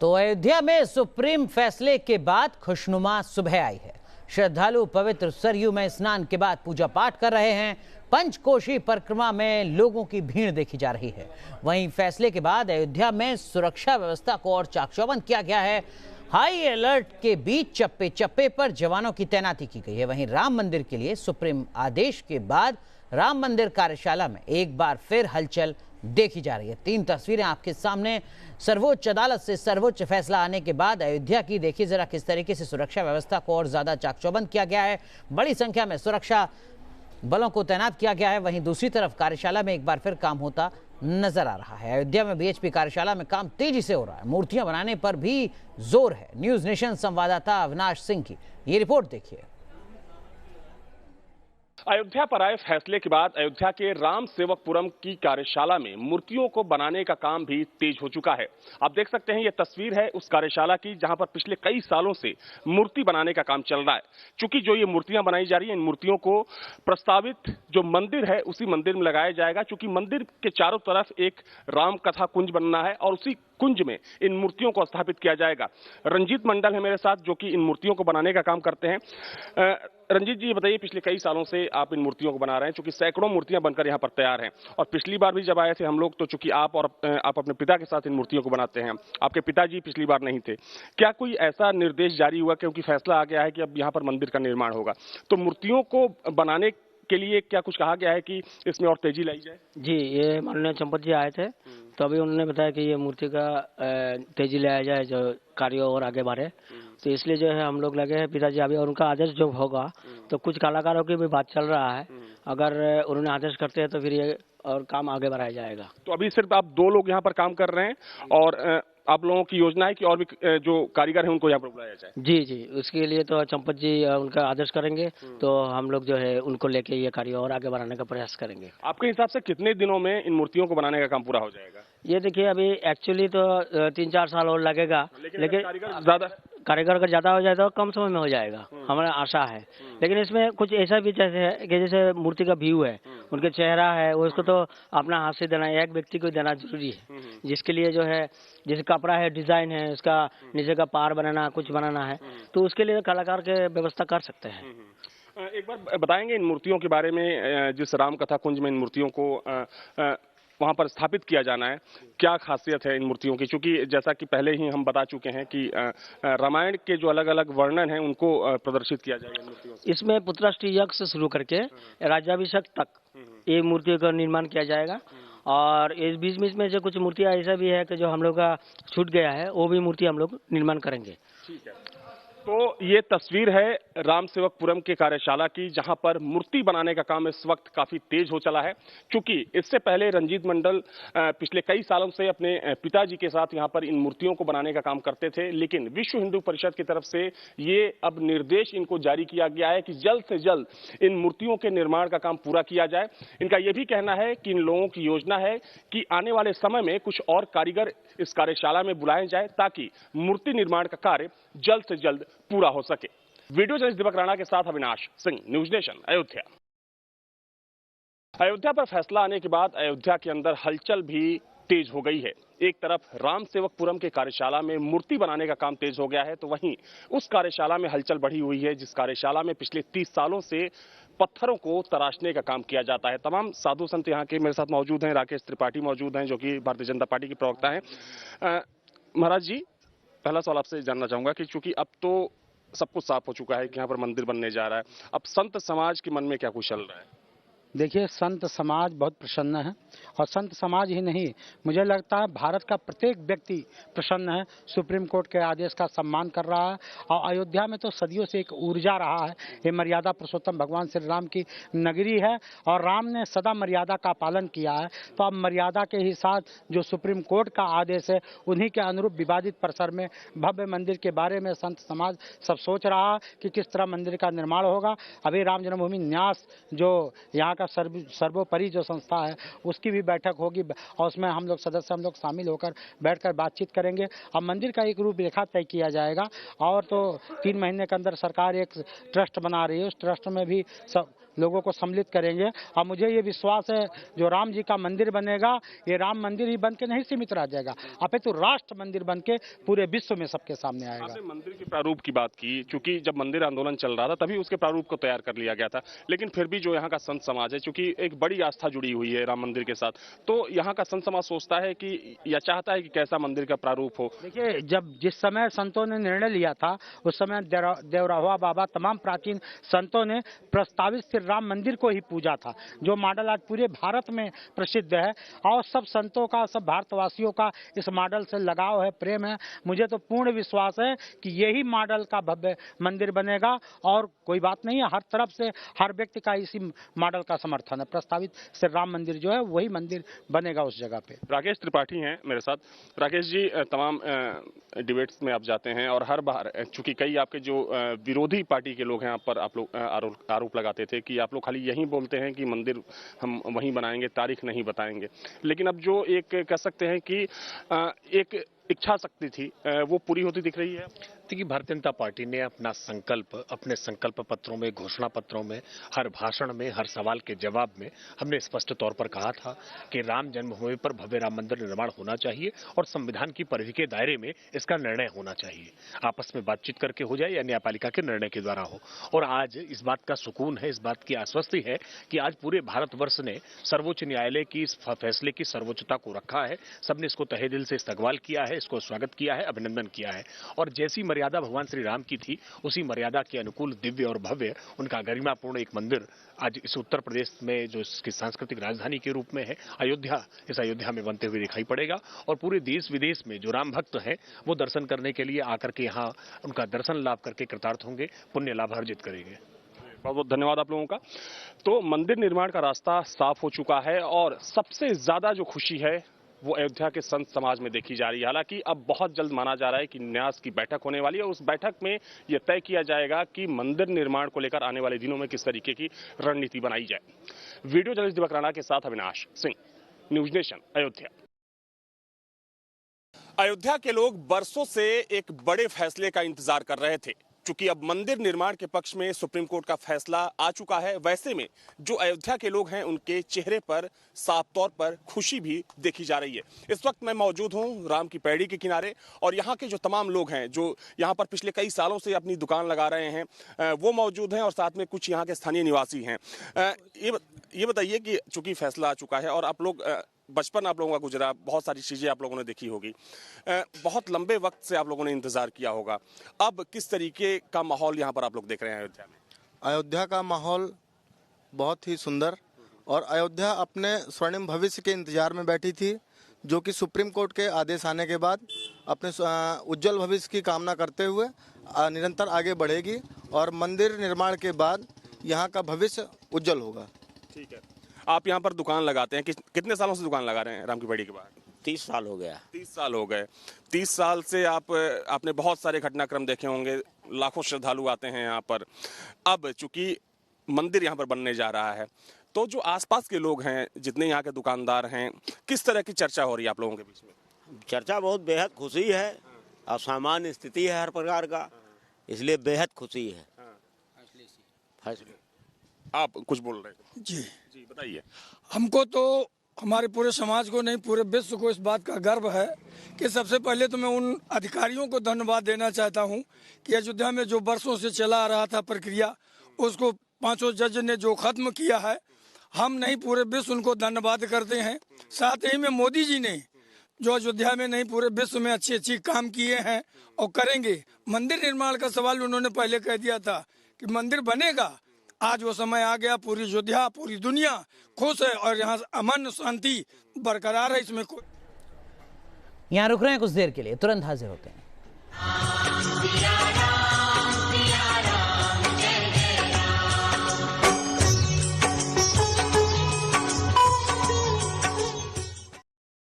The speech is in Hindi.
तो अयोध्या में सुप्रीम फैसले के बाद खुशनुमा सुबह आई है। श्रद्धालु पवित्र सरयू में स्नान के बाद पूजा पाठ कर रहे हैं। पंचकोशी परिक्रमा में लोगों की भीड़ देखी जा रही है। वहीं फैसले के बाद अयोध्या में सुरक्षा व्यवस्था को और चाक चौबंद किया गया है। हाई अलर्ट के बीच चप्पे चप्पे पर जवानों की तैनाती की गई है। वहीं राम मंदिर के लिए सुप्रीम आदेश के बाद राम मंदिर कार्यशाला में एक बार फिर हलचल देखी जा रही है। 3 तस्वीरें आपके सामने। सर्वोच्च अदालत से सर्वोच्च फैसला आने के बाद अयोध्या की देखिए जरा किस तरीके से सुरक्षा व्यवस्था को और ज्यादा चाक चौबंद किया गया है। बड़ी संख्या में सुरक्षा बलों को तैनात किया गया है। वहीं दूसरी तरफ कार्यशाला में एक बार फिर काम होता नजर आ रहा है। अयोध्या में बीएचपी कार्यशाला में काम तेजी से हो रहा है। मूर्तियां बनाने पर भी जोर है। न्यूज नेशन संवाददाता अविनाश सिंह की ये रिपोर्ट देखिए। अयोध्या पर आए फैसले के बाद अयोध्या के राम सेवकपुरम की कार्यशाला में मूर्तियों को बनाने का काम भी तेज हो चुका है। आप देख सकते हैं ये तस्वीर है उस कार्यशाला की जहां पर पिछले कई सालों से मूर्ति बनाने का काम चल रहा है। चूंकि जो ये मूर्तियां बनाई जा रही हैं, इन मूर्तियों को प्रस्तावित जो मंदिर है उसी मंदिर में लगाया जाएगा। चूंकि मंदिर के चारों तरफ एक राम कथा कुंज बनना है और उसी कुंज में इन मूर्तियों को स्थापित किया जाएगा। रंजीत मंडल है मेरे साथ जो कि इन मूर्तियों को बनाने का काम करते हैं। रंजीत जी, बताइए, पिछले कई सालों से आप इन मूर्तियों को बना रहे हैं, चूंकि सैकड़ों मूर्तियां बनकर यहां पर तैयार हैं और पिछली बार भी जब आए थे हम लोग तो चूंकि आप अपने पिता के साथ इन मूर्तियों को बनाते हैं, आपके पिताजी पिछली बार नहीं थे। क्या कोई ऐसा निर्देश जारी हुआ, क्योंकि फैसला आ गया है कि अब यहाँ पर मंदिर का निर्माण होगा, तो मूर्तियों को बनाने के लिए क्या कुछ कहा गया है कि इसमें और तेजी लाई जाए? जी, ये माननीय चंपत जी आए थे तो अभी उन्होंने बताया कि ये मूर्ति का तेजी लाया जाए, जो कार्य और आगे बढ़े, तो इसलिए जो है हम लोग लगे हैं पिताजी अभी, और उनका आदेश जो होगा तो कुछ कलाकारों की भी बात चल रहा है, अगर उन्होंने आदेश करते हैं तो फिर ये और काम आगे बढ़ाया जाएगा। तो अभी सिर्फ आप 2 लोग यहाँ पर काम कर रहे हैं और आप लोगों की योजना है कि और भी जो कारीगर हैं उनको यहाँ पर बुलाया जाए? जी जी, उसके लिए तो चंपत जी उनका आदेश करेंगे तो हम लोग जो है उनको लेके ये कार्य और आगे बढ़ाने का प्रयास करेंगे। आपके हिसाब से कितने दिनों में इन मूर्तियों को बनाने का काम पूरा हो जाएगा? ये देखिए, अभी एक्चुअली तो 3-4 साल और लगेगा, लेकिन कारीगर अगर ज्यादा हो जाए तो कम समय में हो जाएगा, हमारा आशा है। लेकिन इसमें कुछ ऐसा भी जैसे है कि जैसे मूर्ति का व्यू है, उनके चेहरा है, वो उसको तो अपना हाथ से देना, एक व्यक्ति को देना जरूरी है, जिसके लिए जो है जैसे कपड़ा है, डिजाइन है, उसका नीचे का पार बनाना, कुछ बनाना है, तो उसके लिए कलाकार के व्यवस्था कर सकते हैं। एक बार बताएंगे इन मूर्तियों के बारे में, जिस राम कथा कुंज में इन मूर्तियों को वहां पर स्थापित किया जाना है, क्या खासियत है इन मूर्तियों की? क्योंकि जैसा कि पहले ही हम बता चुके हैं कि रामायण के जो अलग अलग वर्णन हैं उनको प्रदर्शित किया जाएगा इन मूर्तियों से। इसमें पुत्राष्टमी यज्ञ से शुरू करके राज्याभिषेक तक ये मूर्तियों का निर्माण किया जाएगा। और इस बीच में जो कुछ मूर्तियां ऐसा भी है कि जो हम लोग का छूट गया है, वो भी मूर्ति हम लोग निर्माण करेंगे। ठीक है, तो ये तस्वीर है राम सेवकपुरम के कार्यशाला की, जहां पर मूर्ति बनाने का काम इस वक्त काफी तेज हो चला है। क्योंकि इससे पहले रंजीत मंडल पिछले कई सालों से अपने पिताजी के साथ यहां पर इन मूर्तियों को बनाने का काम करते थे, लेकिन विश्व हिंदू परिषद की तरफ से ये अब निर्देश इनको जारी किया गया है कि जल्द से जल्द इन मूर्तियों के निर्माण का काम पूरा किया जाए। इनका यह भी कहना है कि इन लोगों की योजना है कि आने वाले समय में कुछ और कारीगर इस कार्यशाला में बुलाए जाए ताकि मूर्ति निर्माण का कार्य जल्द से जल्द पूरा हो सके। वीडियो जर्नलिस्ट दीपक राणा के साथ अविनाश सिंह, न्यूज नेशन, अयोध्या। अयोध्या पर फैसला आने के बाद अयोध्या के अंदर हलचल भी तेज हो गई है। एक तरफ राम सेवकपुरम के कार्यशाला में मूर्ति बनाने का काम तेज हो गया है, तो वहीं उस कार्यशाला में हलचल बढ़ी हुई है जिस कार्यशाला में पिछले 30 सालों से पत्थरों को तराशने का काम किया जाता है। तमाम साधु संत यहाँ के मेरे साथ मौजूद हैं। राकेश त्रिपाठी मौजूद हैं जो कि भारतीय जनता पार्टी के प्रवक्ता हैं। महाराज जी, पहला सवाल आपसे जानना चाहूंगा कि चूंकि अब तो सब कुछ साफ हो चुका है कि यहाँ पर मंदिर बनने जा रहा है, अब संत समाज के मन में क्या कुछ चल रहा है? देखिए, संत समाज बहुत प्रसन्न है और संत समाज ही नहीं, मुझे लगता है भारत का प्रत्येक व्यक्ति प्रसन्न है। सुप्रीम कोर्ट के आदेश का सम्मान कर रहा है और अयोध्या में तो सदियों से एक ऊर्जा रहा है। ये मर्यादा पुरुषोत्तम भगवान श्री राम की नगरी है और राम ने सदा मर्यादा का पालन किया है, तो अब मर्यादा के ही साथ जो सुप्रीम कोर्ट का आदेश है उन्हीं के अनुरूप विवादित परिसर में भव्य मंदिर के बारे में संत समाज सब सोच रहा है कि किस तरह मंदिर का निर्माण होगा। अभी राम जन्मभूमि न्यास जो यहाँ का सर्वोपरि जो संस्था है उसकी भी बैठक होगी और उसमें हम लोग शामिल होकर बैठकर बातचीत करेंगे। अब मंदिर का एक रूपरेखा तय किया जाएगा और तो 3 महीने के अंदर सरकार एक ट्रस्ट बना रही है, उस ट्रस्ट में भी सब लोगों को सम्मिलित करेंगे। और मुझे ये विश्वास है जो राम जी का मंदिर बनेगा, ये राम मंदिर ही बन के नहीं सीमित रह जाएगा, अपितु राष्ट्र मंदिर बन के पूरे विश्व में सबके सामने आएगा। आपने मंदिर के प्रारूप की बात की, चूंकि जब मंदिर आंदोलन चल रहा था तभी उसके प्रारूप को तैयार कर लिया गया था, लेकिन फिर भी जो यहाँ का संत समाज है, चूंकि एक बड़ी आस्था जुड़ी हुई है राम मंदिर के साथ, तो यहाँ का संत समाज सोचता है कि या चाहता है कि कैसा मंदिर का प्रारूप हो। देखिए, जब जिस समय संतों ने निर्णय लिया था उस समय देवरावा बाबा तमाम प्राचीन संतों ने प्रस्तावित श्री राम मंदिर को ही पूजा था, जो मॉडल आज पूरे भारत में प्रसिद्ध है। और सब संतों का, सब भारतवासियों का इस मॉडल से लगाव है, प्रेम है। मुझे तो पूर्ण विश्वास है कि यही मॉडल का भव्य मंदिर बनेगा और कोई बात नहीं है, हर तरफ से हर व्यक्ति का इसी मॉडल का समर्थन है। प्रस्तावित श्री राम मंदिर जो है वही मंदिर बनेगा उस जगह पे। राकेश त्रिपाठी हैं मेरे साथ। राकेश जी, तमाम डिबेट्स में आप जाते हैं और हर बार चूंकि कई आपके जो विरोधी पार्टी के लोग हैं आप पर, आप लोग आरोप लगाते थे कि आप लोग खाली यही बोलते हैं कि मंदिर हम वहीं बनाएंगे, तारीख नहीं बताएंगे, लेकिन अब जो एक कह सकते हैं कि एक इच्छा शक्ति थी वो पूरी होती दिख रही है। देखिए, भारतीय जनता पार्टी ने अपना संकल्प, अपने संकल्प पत्रों में, घोषणा पत्रों में, हर भाषण में, हर सवाल के जवाब में हमने स्पष्ट तौर पर कहा था कि राम जन्मभूमि पर भव्य राम मंदिर निर्माण होना चाहिए और संविधान की परिधि के दायरे में इसका निर्णय होना चाहिए। आपस में बातचीत करके हो जाए या न्यायपालिका के निर्णय के द्वारा हो। और आज इस बात का सुकून है, इस बात की आश्वस्ति है कि आज पूरे भारतवर्ष ने सर्वोच्च न्यायालय की इस फैसले की सर्वोच्चता को रखा है। सबने इसको तहे दिल से इस्तकबाल किया है, इसको स्वागत किया है, अभिनंदन किया है। और जैसी मर्यादा भगवान श्री राम की थी उसी मर्यादा के अनुकूल दिव्य और भव्य उनका गरिमापूर्ण एक मंदिर आज इस उत्तर प्रदेश में, जो इसकी सांस्कृतिक राजधानी के रूप में है अयोध्या, इस अयोध्या में बनते हुए दिखाई पड़ेगा। और पूरे देश विदेश में जो राम भक्त हैं वो दर्शन करने के लिए आकर के यहाँ उनका दर्शन लाभ करके कृतार्थ होंगे, पुण्य लाभ अर्जित करेंगे। बहुत बहुत धन्यवाद आप लोगों का। तो मंदिर निर्माण का रास्ता साफ हो चुका है और सबसे ज्यादा जो खुशी है वो अयोध्या के संत समाज में देखी जा रही है। हालांकि अब बहुत जल्द माना जा रहा है कि न्यास की बैठक होने वाली है और उस बैठक में यह तय किया जाएगा कि मंदिर निर्माण को लेकर आने वाले दिनों में किस तरीके की रणनीति बनाई जाए। वीडियो जर्नलिस्ट दीपक राणा के साथ अविनाश सिंह, न्यूज नेशन, अयोध्या। अयोध्या के लोग बरसों से एक बड़े फैसले का इंतजार कर रहे थे। चूंकि अब मंदिर निर्माण के पक्ष में सुप्रीम कोर्ट का फैसला आ चुका है, वैसे में जो अयोध्या के लोग हैं उनके चेहरे पर साफ तौर पर खुशी भी देखी जा रही है। इस वक्त मैं मौजूद हूं राम की पैड़ी के किनारे और यहाँ के जो तमाम लोग हैं जो यहाँ पर पिछले कई सालों से अपनी दुकान लगा रहे हैं वो मौजूद हैं और साथ में कुछ यहाँ के स्थानीय निवासी हैं। ये बताइए कि चूंकि फैसला आ चुका है और आप लोग, बचपन आप लोगों का गुजरा, बहुत सारी चीजें आप लोगों ने देखी होगी, बहुत लंबे वक्त से आप लोगों ने इंतजार किया होगा, अब किस तरीके का माहौल यहाँ पर आप लोग देख रहे हैं अयोध्या में? अयोध्या का माहौल बहुत ही सुंदर और अयोध्या अपने स्वर्णिम भविष्य के इंतजार में बैठी थी, जो कि सुप्रीम कोर्ट के आदेश आने के बाद अपने उज्जवल भविष्य की कामना करते हुए निरंतर आगे बढ़ेगी और मंदिर निर्माण के बाद यहाँ का भविष्य उज्जवल होगा। ठीक है, आप यहाँ पर दुकान लगाते हैं, कितने सालों से दुकान लगा रहे हैं राम की पैड़ी के बाद? 30 साल हो गया। 30 साल हो गए। 30 साल से आपने बहुत सारे घटनाक्रम देखे होंगे, लाखों श्रद्धालु आते हैं यहाँ पर। अब चूंकि मंदिर यहाँ पर बनने जा रहा है तो जो आसपास के लोग हैं, जितने यहाँ के दुकानदार हैं, किस तरह की चर्चा हो रही है आप लोगों के बीच में? चर्चा बहुत बेहद खुशी है, असामान्य स्थिति है हर प्रकार का, इसलिए बेहद खुशी है। फैसले आप कुछ बोल रहे थे? जी बताइए। हमको तो, हमारे पूरे समाज को नहीं, पूरे विश्व को इस बात का गर्व है कि सबसे पहले तो मैं उन अधिकारियों को धन्यवाद देना चाहता हूं कि अयोध्या में जो बरसों से चला आ रहा था प्रक्रिया, उसको 5 जज ने जो खत्म किया है, हम नहीं पूरे विश्व उनको धन्यवाद करते हैं। साथ ही में मोदी जी ने जो अयोध्या में नहीं पूरे विश्व में अच्छी काम किए हैं और करेंगे। मंदिर निर्माण का सवाल उन्होंने पहले कह दिया था कि मंदिर बनेगा, आज वो समय आ गया, पूरी अयोध्या, पूरी दुनिया खुश है और यहाँ अमन शांति बरकरार है। इसमें यहाँ रुक रहे हैं कुछ देर के लिए, तुरंत हाजिर होते हैं।